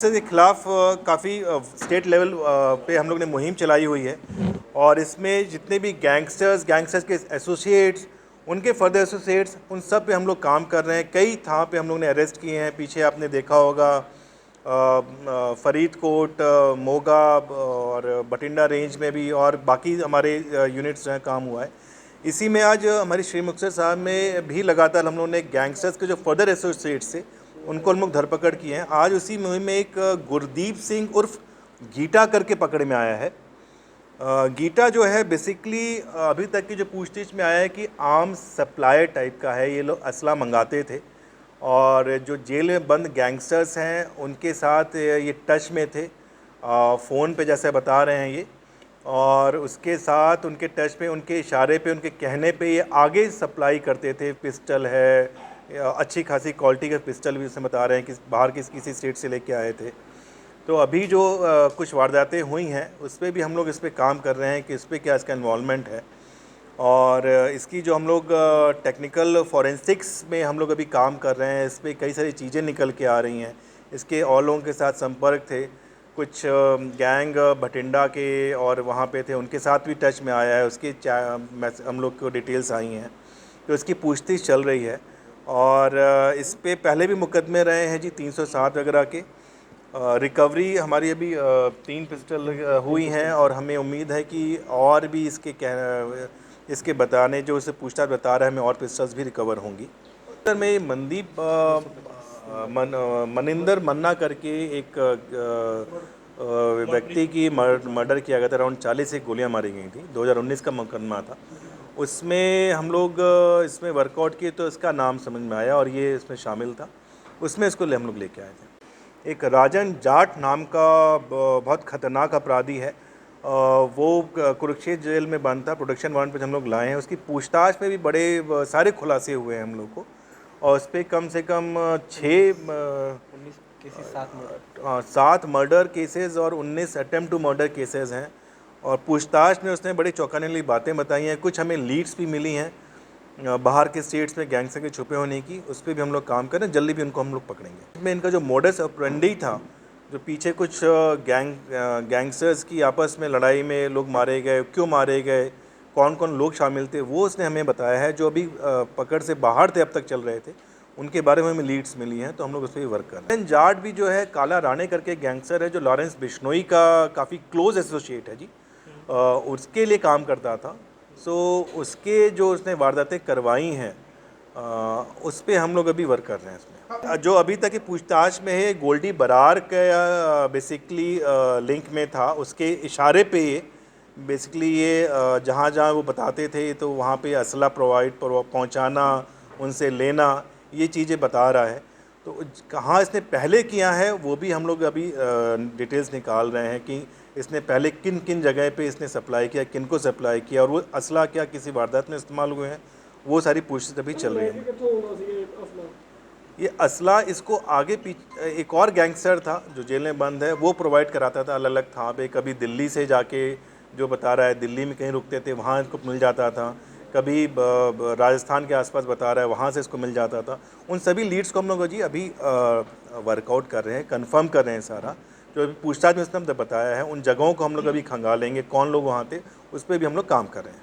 के खिलाफ काफ़ी स्टेट लेवल पे हम लोग ने मुहिम चलाई हुई है और इसमें जितने भी गैंगस्टर्स के एसोसिएट्स, उनके फर्दर एसोसिएट्स, उन सब पे हम लोग काम कर रहे हैं। कई थां पे हम लोग ने अरेस्ट किए हैं। पीछे आपने देखा होगा फरीदकोट, मोगा और बठिंडा रेंज में भी और बाकी हमारे यूनिट्स जो हैं काम हुआ है। इसी में आज हमारी श्री मुक्तसर साहब में भी लगातार हम लोगों ने गैंगस्टर्स के जो फर्दर एसोसिएट्स थे उनको हम लोग धरपकड़ किए हैं। आज उसी मुहिम में एक गुरदीप सिंह उर्फ गीटा करके पकड़ में आया है। गीटा जो है बेसिकली अभी तक की जो पूछताछ में आया है कि आर्म्स सप्लायर टाइप का है। ये लोग असला मंगाते थे और जो जेल में बंद गैंगस्टर्स हैं उनके साथ ये टच में थे, फ़ोन पे जैसे बता रहे हैं ये, और उसके साथ उनके टच में, उनके इशारे पे, उनके कहने पे ये आगे सप्लाई करते थे। पिस्टल है, अच्छी खासी क्वालिटी का पिस्टल भी उसमें बता रहे हैं कि बाहर किसी स्टेट से लेके आए थे। तो अभी जो कुछ वारदातें हुई हैं उस पर भी हम लोग इस पर काम कर रहे हैं कि इस पर क्या इसका इन्वॉल्वमेंट है, और इसकी जो हम लोग टेक्निकल फॉरेंसिक्स में हम लोग अभी काम कर रहे हैं। इस पर कई सारी चीज़ें निकल के आ रही हैं। इसके और लोगों के साथ संपर्क थे, कुछ गैंग भटिंडा के और वहाँ पे थे, उनके साथ भी टच में आया है। उसकी हम लोग को डिटेल्स आई हैं, तो इसकी पूछताछ चल रही है। और इस पे पहले भी मुकदमे रहे हैं जी, 307 वगैरह के। रिकवरी हमारी अभी 3 पिस्टल हुई हैं और हमें उम्मीद है कि और भी इसके बताने, जो इसे पूछताछ बता रहा है, हमें और पिस्टल्स भी रिकवर होंगी। सर में मनदीप मनिंदर मन्ना करके एक व्यक्ति की मर्डर किया गया था। अराउंड 40 से गोलियां मारी गई थी। 2019 का मुकदमा था। उसमें हम लोग इसमें वर्कआउट किए तो इसका नाम समझ में आया और ये इसमें शामिल था। उसमें इसको हम लोग लेके आए थे। एक राजन जाट नाम का बहुत ख़तरनाक अपराधी है। वो कुरुक्षेत्र जेल में बंद था। प्रोडक्शन वारंट पे हम लोग लाए हैं। उसकी पूछताछ में भी बड़े सारे खुलासे हुए हैं हम लोग को, और उस पर कम से कम 7 मर्डर केसेस और 19 अटेम्प्ट टू मर्डर केसेस हैं। और पूछताछ में उसने बड़ी चौंकाने वाली बातें बताई हैं। कुछ हमें लीड्स भी मिली हैं बाहर के स्टेट्स में गैंगस्टर के छुपे होने की। उस पर भी हम लोग काम करें, जल्दी भी उनको हम लोग पकड़ेंगे। इसमें इनका जो मोडस ऑपरेंडी था, जो पीछे कुछ गैंगस्टर्स की आपस में लड़ाई में लोग मारे गए, क्यों मारे गए, कौन कौन लोग शामिल थे, वो उसने हमें बताया है। जो अभी पकड़ से बाहर थे, अब तक चल रहे थे, उनके बारे में हमें लीड्स मिली हैं, तो हम लोग उस पर भी वर्क कर रहे हैं। जाट भी जो है काला राणे करके गैंगस्टर है, जो लॉरेंस बिश्नोई का काफ़ी क्लोज एसोसिएट है जी, उसके लिए काम करता था। सो उसके जो उसने वारदातें करवाई हैं उस पर हम लोग अभी वर्क कर रहे हैं। इसमें जो अभी तक की पूछताछ में है, गोल्डी बरार का बेसिकली लिंक में था। उसके इशारे पे बेसिकली ये जहाँ जहाँ वो बताते थे तो वहाँ पे असला पहुँचाना, उनसे लेना, ये चीज़ें बता रहा है। तो कहाँ इसने पहले किया है वो भी हम लोग अभी डिटेल्स निकाल रहे हैं कि इसने पहले किन किन जगह पे इसने सप्लाई किया, किन को सप्लाई किया, और वो असला क्या किसी वारदात में इस्तेमाल हुए हैं, वो सारी पूछताछ अभी चल रही है। ये असला इसको आगे पीछे एक और गैंगस्टर था जो जेल में बंद है, वो प्रोवाइड कराता था अलग अलग था पे। कभी दिल्ली से जाके, जो बता रहा है दिल्ली में कहीं रुकते थे, वहाँ इसको मिल जाता था। कभी राजस्थान के आसपास बता रहा है, वहाँ से इसको मिल जाता था। उन सभी लीड्स को हम लोग जी अभी वर्कआउट कर रहे हैं, कंफर्म कर रहे हैं सारा। जो अभी पूछताछ में इसने बताया है, उन जगहों को हम लोग अभी खंगालेंगे, कौन लोग वहाँ थे, उस पर भी हम लोग काम कर रहे हैं।